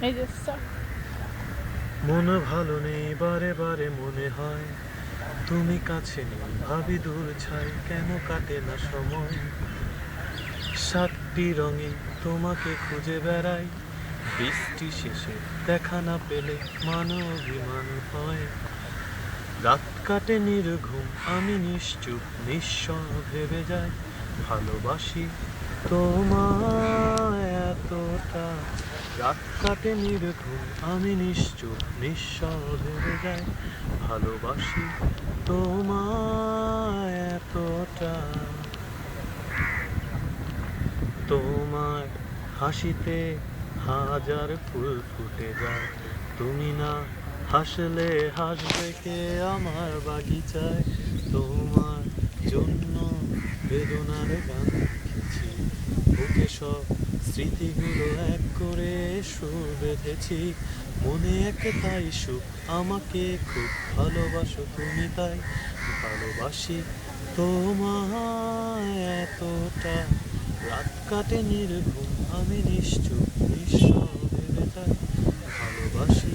এই যে stop. মন ভালো নেই, বারে বারে মনে হয় তুমি কাছে নেই, ভাবি দূর ছাই, কেন কাটে না সময়। 7টি রঙে তোমাকে খুঁজে বেড়াই, বৃষ্টি শেষে দেখা না পেলে মানো অভিমান হয়। রাত কাটে নির্ঘুম, আমি নিশ্চুপ নিঃস্ব ভেবে যাই, ভালোবাসি তোমায় এতটা। রাত কাটে নির্ঘুম, আমি নিশ্চুপ নিঃস্ব ভেবে যাই, ভালোবাসি তোমায় এতটা। তোমার হাসিতে হাজার ফুল ফুটে যায়, তুমি না হাসলে হাসবে কে আমার বাগিচায়। তোমার জন্য বেদনার গান লিখেছি, বুকে সব স্মৃতিগুলো এক করে সুর বেঁধেছি। মনে একটাই সুখ, আমাকে খুব ভালোবাসো তুমি, তাই ভালোবাসি তোমায় এতটা। রাত কাটে নির্ঘুম, আমি নিশ্চুপ নিঃস্ব ভেবে যাই, ভালোবাসি